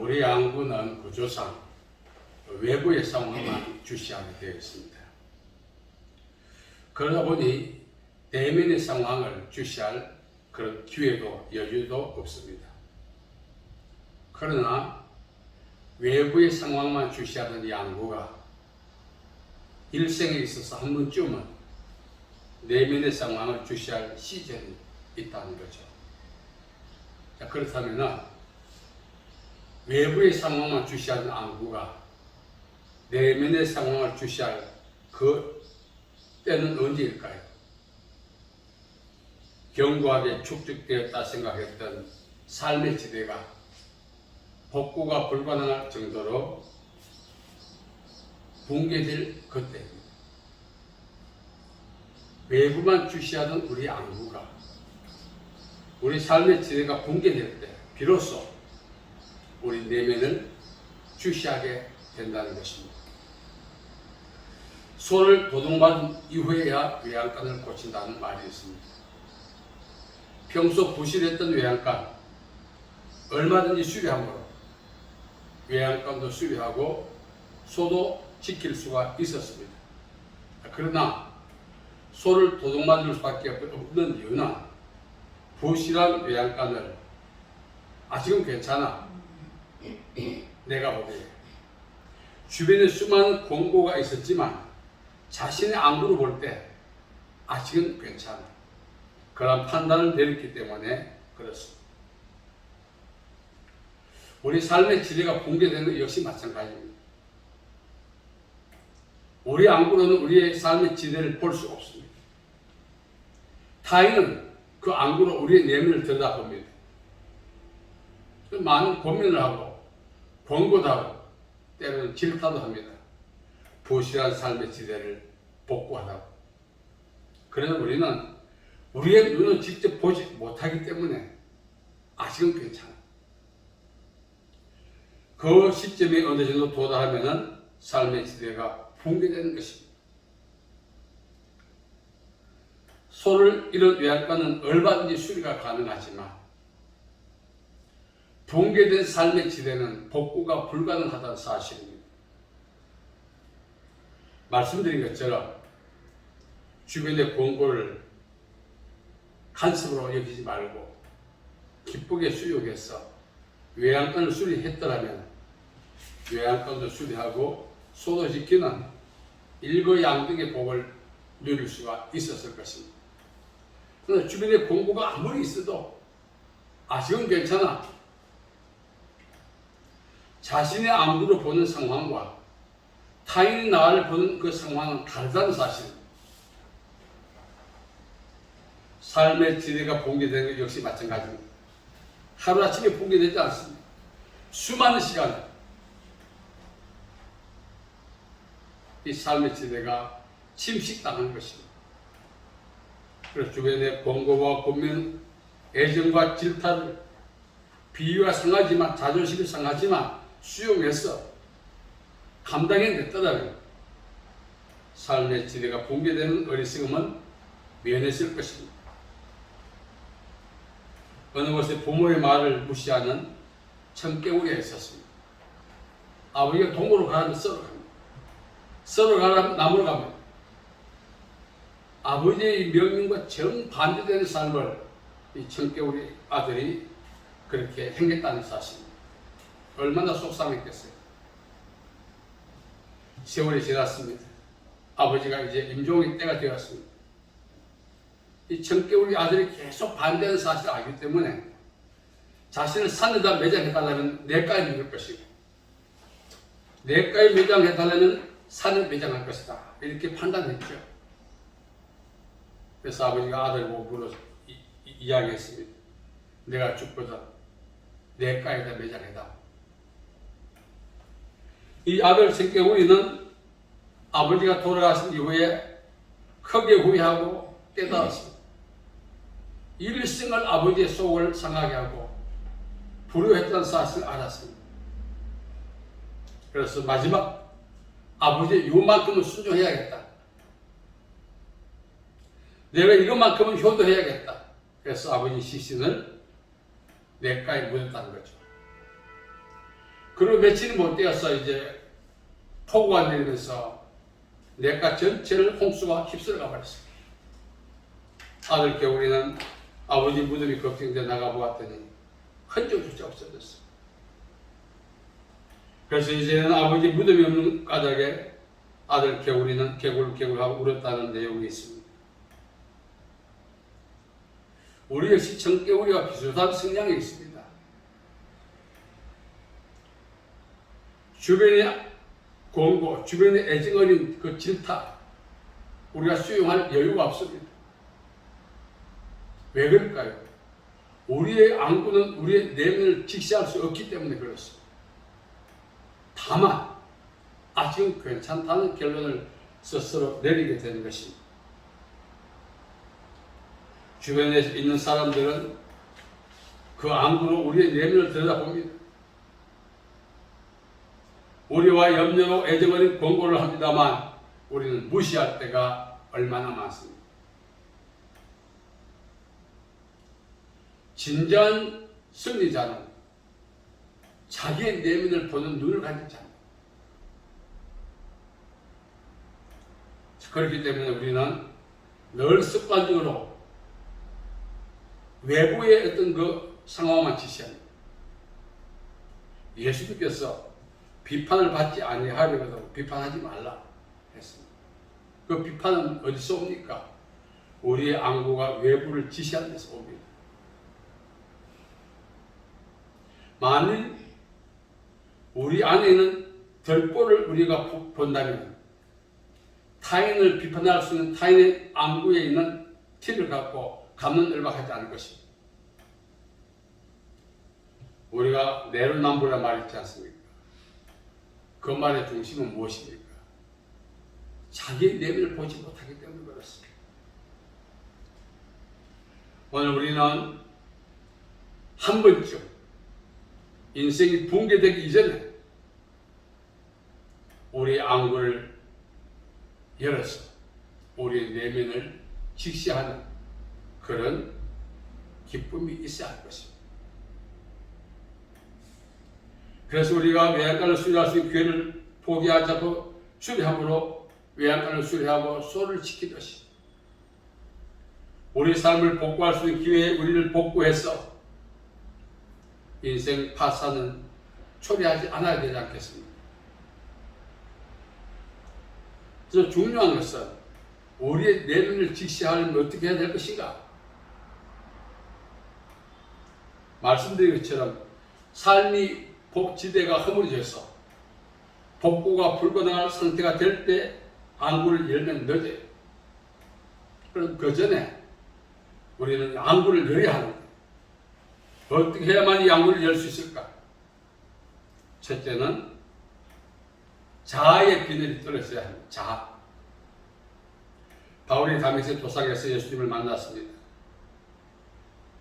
우리 양구는 구조상 외부의 상황만 주시하게 되어 있습니다. 그러다 보니 내면의 상황을 주시할 그런 기회도 여유도 없습니다. 그러나 외부의 상황만 주시하던 양구가 일생에 있어서 한 번쯤은 내면의 상황을 주시할 시즌이 있다는 거죠. 자, 그렇다면 외부의 상황만 주시하는 양구가 내면의 상황을 주시할 그 때는 언제일까요? 견고하게 축적되었다 생각했던 삶의 지대가 복구가 불가능할 정도로 붕괴될 그때입니다. 외부만 주시하던 우리 안구가 우리 삶의 지대가 붕괴될 때 비로소 우리 내면을 주시하게 된다는 것입니다. 손을 도둑맞은 이후에야 외양간을 고친다는 말이 있습니다. 평소 부실했던 외양간 얼마든지 수리함으로 외양간도 수리하고 소도 지킬 수가 있었습니다. 그러나 소를 도둑맞을 수밖에 없는 이유는 부실한 외양간을 지금 괜찮아, 내가 보기에 주변에 수많은 권고가 있었지만 자신의 안구로 볼 때 아직은 괜찮아, 그런 판단을 내렸기 때문에 그렇습니다. 우리 삶의 지대가 붕괴되는 것 역시 마찬가지입니다. 우리 안구로는 우리의 삶의 지대를 볼 수 없습니다. 타인은 그 안구로 우리의 내면을 들여다봅니다. 많은 고민을 하고 권고도 하고 때로는 질타도 합니다. 부실한 삶의 지대를 복구하라고. 그래서 우리는 우리의 눈을 직접 보지 못하기 때문에 아직은 괜찮아. 그 시점에 어느 정도 도달하면 삶의 지대가 붕괴되는 것입니다. 소를 이런 외양간은 얼마든지 수리가 가능하지만 붕괴된 삶의 지대는 복구가 불가능하다는 사실입니다. 말씀드린 것처럼 주변의 권고를 간섭으로 여기지 말고 기쁘게 수용해서 외양간을 수리했더라면 외양간도 수리하고 소도 지키는 일거양득의 복을 누릴 수가 있었을 것입니다. 그러나 주변에 권고가 아무리 있어도 지금 괜찮아, 자신의 안구로 보는 상황과 타인의 나를 보는 그 상황은 다르다는 사실입니다. 삶의 지대가 붕괴되는 것 역시 마찬가지입니다. 하루아침에 붕괴되지 않습니다. 수많은 시간 이 삶의 지대가 침식당한 것입니다. 그래서 주변의 권고와 고민, 애정과 질타를 비위가 상하지만 자존심이 상하지만 수용해서 감당해냈더라면 삶의 지대가 붕괴되는 어리석음은 면했을 것입니다. 어느 곳에 부모의 말을 무시하는 청개구리가 있었습니다. 아버지가 동으로 가라면 썰어 갑니다. 썰어 가라면 나무로 갑니다. 아버지의 명령과 정반대되는 삶을 이 청개구리 아들이 그렇게 행했다는 사실입니다. 얼마나 속상했겠어요. 세월이 지났습니다. 아버지가 이제 임종의 때가 되었습니다. 이 청개구리 아들이 계속 반대하는 사실을 알기 때문에 자신을 산에다 매장해달라면 내과에 매일 것이고 내과에 매장해달라면 산에 매장할 것이다, 이렇게 판단했죠. 그래서 아버지가 아들 보고 이야기했습니다. 내가 죽거든 내과에다 매장해다. 이 아들 청개구리는 아버지가 돌아가신 이후에 크게 후회하고 깨달았습니다. 일생을 아버지의 속을 상하게 하고 불효했다는 사실을 알았습니다. 그래서 마지막 아버지의 요만큼은 순종해야겠다, 내가 이것만큼은 효도해야겠다. 그래서 아버지 시신을 내과에 묻었다는 거죠. 그리고 며칠이 못 되어서 이제 폭우가 내리면서 냇가 전체를 홍수가 휩쓸어가 버렸습니다. 아들 겨울이는 아버지 무덤이 걱정돼 나가보았더니 흔적조차 없어졌어요. 그래서 이제는 아버지 무덤이 없는 까닭에 아들 겨울이는 개굴개굴하고 울었다는 내용이 있습니다. 우리 역시 청개구리와 비슷한 성향이 있습니다. 주변의 공고, 주변의 애정어린 그 질타, 우리가 수용할 여유가 없습니다. 왜 그럴까요? 우리의 안구는 우리의 내면을 직시할 수 없기 때문에 그렇습니다. 다만 아직은 괜찮다는 결론을 스스로 내리게 되는 것입니다. 주변에 있는 사람들은 그 안구로 우리의 내면을 들여다봅니다. 우리와 염려로 애정어린 권고를 합니다만 우리는 무시할 때가 얼마나 많습니다. 진정한 승리자는 자기의 내면을 보는 눈을 가진 자입니다. 그렇기 때문에 우리는 늘 습관적으로 외부의 어떤 그 상황만 지시합니다. 예수님께서 비판을 받지 아니하려고 비판하지 말라 했습니다. 그 비판은 어디서 옵니까? 우리의 안구가 외부를 지시하는 데서 옵니다. 만일 우리 안에 있는 덜보를 우리가 본다면 타인을 비판할 수 있는 타인의 안구에 있는 티를 갖고 감는 열박하지 않을 것입니다. 우리가 내로남불이라는 말이 있지 않습니까? 그 말의 중심은 무엇입니까? 자기의 내면을 보지 못하기 때문에 그렇습니다. 오늘 우리는 한 번쯤 인생이 붕괴되기 이전에 우리의 안구를 열어서 우리의 내면을 직시하는 그런 기쁨이 있어야 할 것입니다. 그래서 우리가 외양간을 수리할 수 있는 기회를 포기하지 않고 수리함으로 외양간을 수리하고 소를 지키듯이 우리 삶을 복구할 수 있는 기회에 우리를 복구해서 인생 파산은 초래하지 않아야 되지 않겠습니까? 그래서 중요한 것은 우리의 내면을 직시하려면 어떻게 해야 될 것인가? 말씀드린 것처럼 삶이 복지대가 허물어져서 복구가 불가능한 상태가 될 때 안구를 열면 늦어요. 그럼 그 전에 우리는 안구를 열어야 하는 거예요. 어떻게 해야만 이 안구를 열 수 있을까? 첫째는 자아의 비늘이 떨어져야 합니다. 자아. 바울이 다메섹 도상에서 예수님을 만났습니다.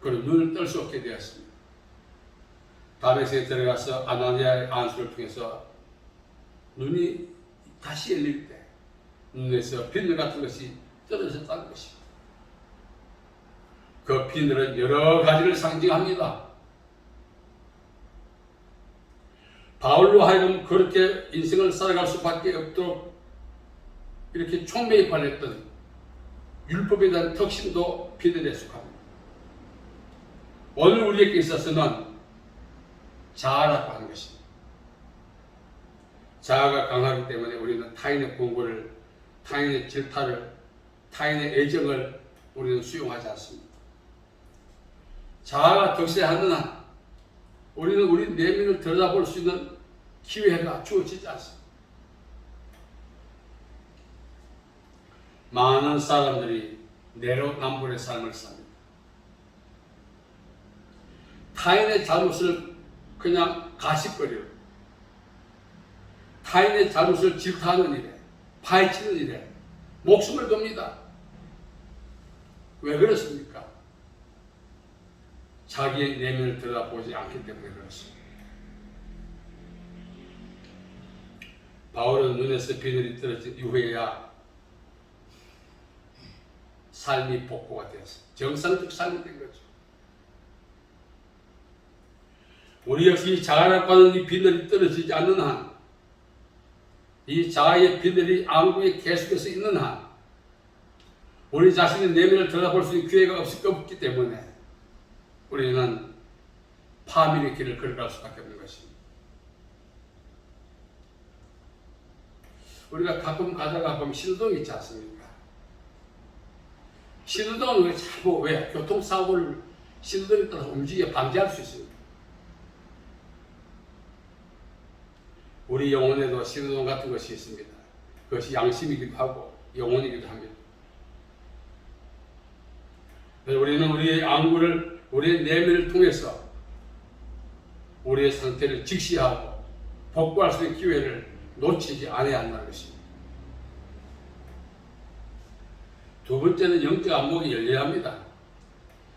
그리고 눈을 뜰 수 없게 되었습니다. 다메섹에 들어가서 아나니아의 안수를 통해서 눈이 다시 열릴 때 눈에서 비늘 같은 것이 떨어졌다는 것입니다. 그 비늘은 여러 가지를 상징합니다. 바울로 하여금 그렇게 인생을 살아갈 수밖에 없도록 이렇게 총매입을 했던 율법에 대한 덕심도 비늘에 속합니다. 오늘 우리에게 있어서는 자아라고 하는 것입니다. 자아가 강하기 때문에 우리는 타인의 공고를, 타인의 질타를, 타인의 애정을 우리는 수용하지 않습니다. 자아가 덕세하는 한 우리는 우리 내면을 들여다볼 수 있는 기회가 주어지지 않습니다. 많은 사람들이 내로남불의 삶을 삽니다. 타인의 잘못을 그냥 가십거리고 타인의 잘못을 질타하는 일에 파헤치는 일에 목숨을 겁니다. 왜 그렇습니까? 자기의 내면을 들여다보지 않기 때문에 그렇습니다. 바울은 눈에서 비늘이 떨어진 이후에야 삶이 복구가 되었습니다. 정상적 삶이 된 거죠. 우리 역시 자아라고 하는 이 비늘이 떨어지지 않는 한, 이 자아의 비늘이 안구에 계속해서 있는 한, 우리 자신의 내면을 들여다볼 수 있는 기회가 없기 때문에 우리는 파멸의 길을 걸어갈 수밖에 없는 것입니다. 우리가 가끔 가다가 보면 신호등이 있지 않습니까? 신호등은 왜 교통사고를 신호등에 따라서 움직여 방지할 수 있습니다. 우리 영혼에도 신호등 같은 것이 있습니다. 그것이 양심이기도 하고 영혼이기도 합니다. 그래서 우리는 우리의 안구를, 우리의 내면을 통해서 우리의 상태를 직시하고 복구할 수 있는 기회를 놓치지 않아야 한다는 것입니다. 두 번째는 영적 안목이 열려야 합니다.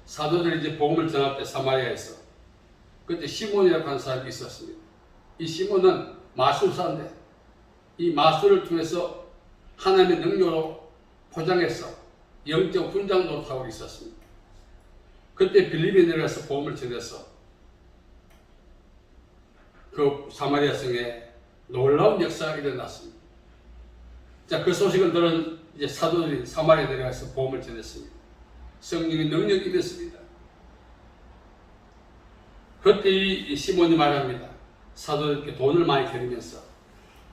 사도들이 이제 복음을 전할 때 사마리아에서 그때 시몬이라고 하는 사람이 있었습니다. 이 시몬은 마술사인데 이 마술을 통해서 하나님의 능력으로 포장해서 영적 훈장 노릇하고 있었습니다. 그때 빌립에 내려가서 복음을 전해서 그 사마리아 성에 놀라운 역사가 일어났습니다. 자, 그 소식을 들은 이제 사도들이 사마리아에 내려가서 복음을 전했습니다. 성령의 능력이 임했습니다. 그때 이 시몬이 말합니다. 사도들께 돈을 많이 드리면서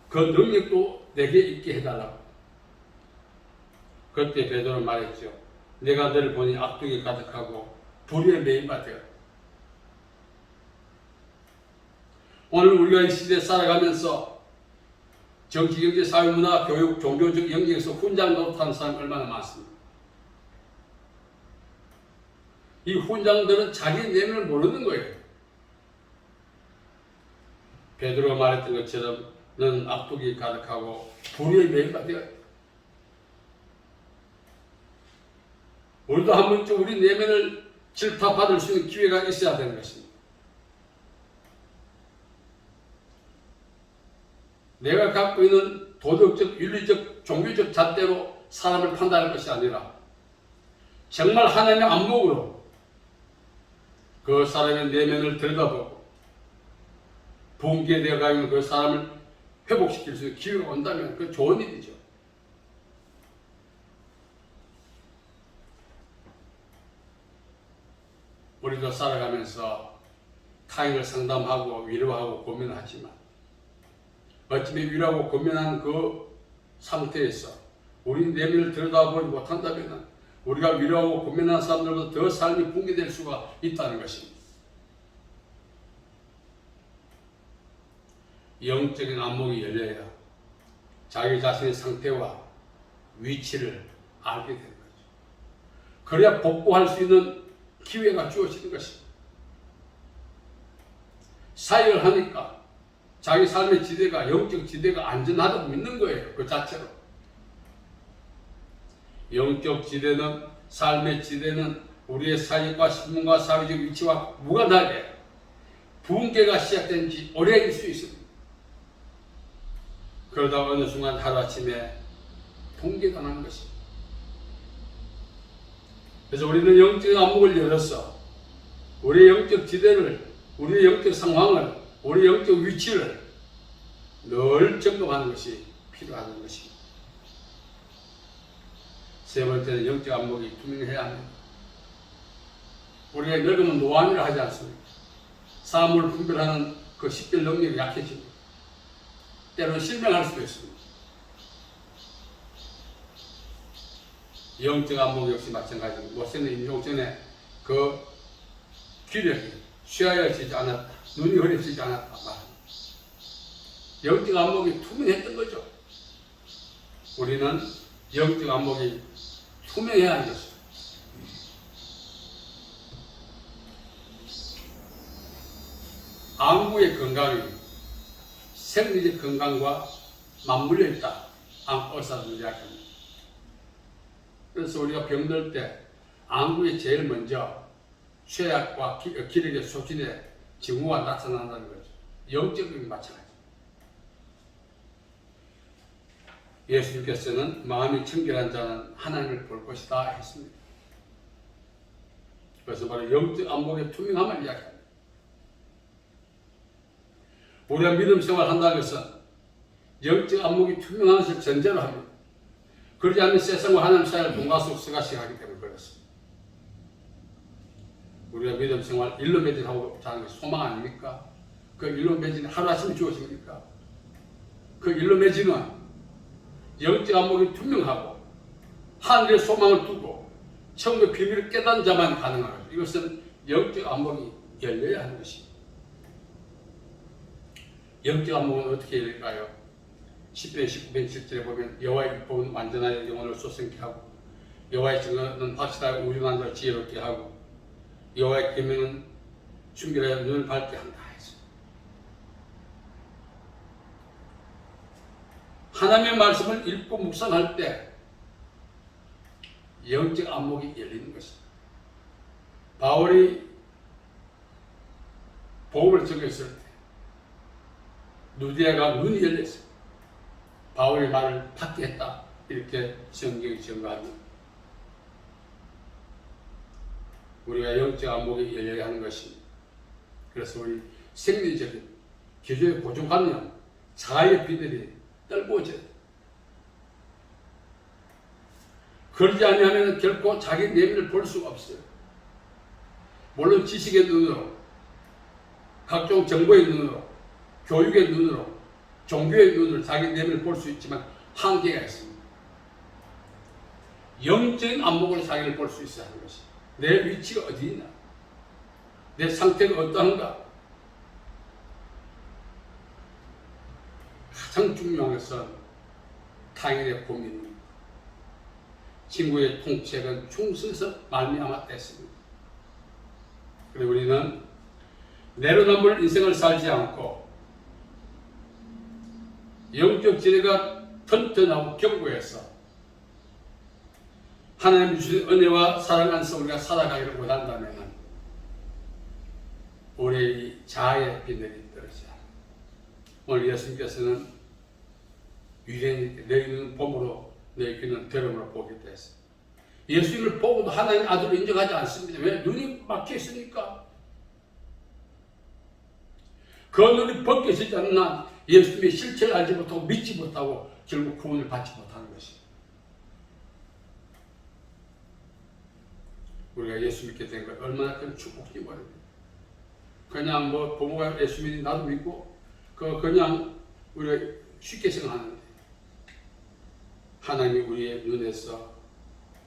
그 능력도 내게 있게 해달라고. 그때 베드로는 말했죠. 내가 너를 보니 악독이 가득하고 불의에 매인바 되었다. 오늘 우리가 이 시대에 살아가면서 정치, 경제, 사회, 문화, 교육, 종교적 영역에서 훈장 노릇하는 사람이 얼마나 많습니다. 이 훈장들은 자기 내면을 모르는 거예요. 베드로가 말했던 것처럼 너는 악독이 가득하고 불의에 매인바 되었다. 우리도 한 번쯤 우리 내면을 질타받을 수 있는 기회가 있어야 되는 것입니다. 내가 갖고 있는 도덕적, 윤리적, 종교적 잣대로 사람을 판단할 것이 아니라 정말 하나님의 안목으로 그 사람의 내면을 들여다보고 붕괴되어 가 있는 그 사람을 회복시킬 수 있는 기회가 온다면 그 좋은 일이죠. 우리도 살아가면서 타인을 상담하고 위로하고 고민하지만 어쩌면 위로하고 고민한 그 상태에서 우리 내면을 들여다보지 못한다면 우리가 위로하고 고민한 사람들보다 더 삶이 붕괴될 수가 있다는 것입니다. 영적인 안목이 열려야 자기 자신의 상태와 위치를 알게 되는 거죠. 그래야 복구할 수 있는 기회가 주어지는 것입니다. 사역을 하니까 자기 삶의 지대가, 영적 지대가 안전하다고 믿는 거예요. 그 자체로. 영적 지대는, 삶의 지대는 우리의 사역과 신분과 사회적 위치와 무관하게 붕괴가 시작된 지 오래일 수 있습니다. 그러다 어느 순간 하루아침에 붕괴당하는 것입니다. 그래서 우리는 영적 안목을 열어서 우리의 영적 지대를, 우리의 영적 상황을, 우리의 영적 위치를 늘 점검하는 것이 필요한 것입니다. 세 번째는 영적 안목이 투명해야 합니다. 우리가 늙으면 노안이라 하지 않습니까? 사물을 분별하는 그 식별 능력이 약해집니다. 때로는 실명할 수도 있습니다. 영적 안목 역시 마찬가지입니다. 모세는 인종 전에 그 기력이 쇠하여지지 않았다. 눈이 흐려지지 않았다. 영적 안목이 투명했던 거죠. 우리는 영적 안목이 투명해야 하는 것입니다. 안구의 건강이 생리적 건강과 맞물려 있다. 안과 의사들은 이야기합니다. 그래서 우리가 병들 때 안구에 제일 먼저 쇠약과 기력의 소진의 징후가 나타난다는 거죠. 영적인 마찬가지. 예수님께서는 마음이 청결한 자는 하나님을 볼 것이다 했습니다. 그래서 바로 영적 안목의 투명함을 이야기합니다. 우리가 믿음 생활을 한다는 것은 영적 안목이 투명한 것을 전제로 합니다. 그러지 않으면 세상과 하나님 사이를 동가수 서가시 하기 때문에 그렇습니다. 우리가 믿음 생활 일로 매진하고 자는 것이 소망 아닙니까? 그 일로 매진 하루아침에 주어집니까? 그 일로 매진은 영적 안목이 투명하고 하늘의 소망을 두고 천국의 비밀을 깨닫는 자만 가능한 것입니다. 이것은 영적 안목이 열려야 하는 것입니다. 영적 안목은 어떻게 열릴까요? 10편 19편 7절에 보면 여호와의 율법은 완전하여 영혼을 솟게 하고 여호와의 증언은 확실하게 우둔한 자를 지혜롭게 하고 여호와의 계명은 순결하여 눈을 밝게 한다 했습니다. 하나님의 말씀을 읽고 묵상할 때 영적 안목이 열리는 것입니다. 바울이 복음을 전했을 때 누디아가 눈이 열렸어요. 바울의 말을 받게 했다. 이렇게 성경이 증거합니다. 우리가 영적 안목이 열려야 하는 것입니다. 그래서 우리 생리적인 기존의 고정관념, 자아의 비늘이 떨궈져야 돼요. 그러지 않으면 결코 자기 내면을 볼 수가 없어요. 물론 지식의 눈으로, 각종 정보의 눈으로, 교육의 눈으로, 종교의 눈으로 자기 내면을 볼 수 있지만 한계가 있습니다. 영적인 안목으로 자기를 볼 수 있어야 하는 것입니다. 내 위치가 어디 있나? 내 상태가 어떠한가? 가장 중요한 것은 타인의 고민입니다. 친구의 통책은 충성에서 말미암았다 했습니다. 그리고 우리는 내로남불 인생을 살지 않고 영적 지혜가 튼튼하고 견고해서 하나님 주신 은혜와 사랑 안에서 우리가 살아가기를 원한다면 우리의 자아의 비늘이 떨어져야 합니다. 오늘 예수님께서는 유대인에게 너희 눈은 봄으로 너희 귀는 들음으로 보겠다 했습니다. 예수님을 보고도 하나님 아들로 인정하지 않습니다. 왜? 눈이 막혀 있으니까. 그 눈이 벗겨지지 않는 한 예수님의 실체를 알지 못하고 믿지 못하고 결국 구원을 받지 못하는 것입니다. 우리가 예수 믿게 된 것 얼마나 큰 축복인지 모릅니다. 그냥 뭐 부모가 예수 믿니 나도 믿고 그냥 우리가 쉽게 생각하는데 하나님이 우리의 눈에서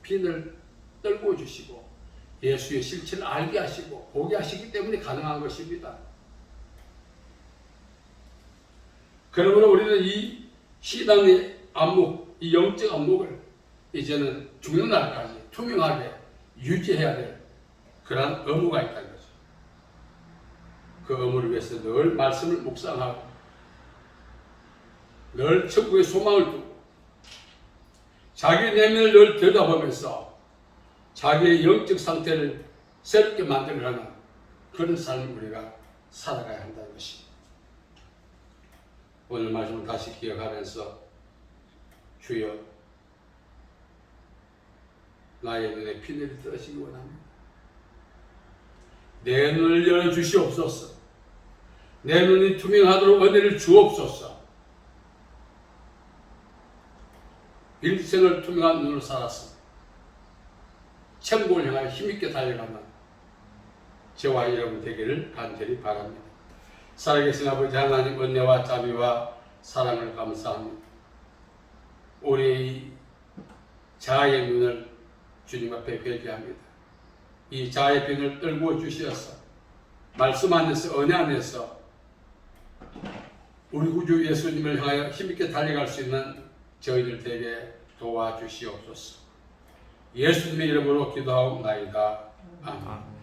빛을 떨고 주시고 예수의 실체를 알게 하시고 보게 하시기 때문에 가능한 것입니다. 그러므로 우리는 이 신앙의 안목, 이 영적 안목을 이제는 죽는 날까지 투명하게 유지해야 될 그러한 의무가 있다는 거죠. 그 의무를 위해서 늘 말씀을 묵상하고 늘 천국의 소망을 두고 자기 내면을 늘 들여다보면서 자기의 영적 상태를 새롭게 만들어가는 그런 삶을 우리가 살아가야 한다는 것입니다. 오늘 말씀을 다시 기억하면서 주여 나의 눈에 피늘이 떨어지기 원합니다. 내 눈을 열어주시옵소서. 내 눈이 투명하도록 은혜를 주옵소서. 일생을 투명한 눈으로 살았어. 천국을 향하여 힘있게 달려가는 저와 여러분 되기를 간절히 바랍니다. 살아계신 아버지 하나님 은혜와 자비와 사랑을 감사합니다. 우리 자아의 눈을 주님 앞에 회개합니다. 이 자아의 빛을 떨구어 주시어서 말씀 안에서 은혜 안에서 우리 구주 예수님을 향하여 힘있게 달려갈 수 있는 저희들 되게 도와주시옵소서. 예수님의 이름으로 기도하옵나이다. 아멘.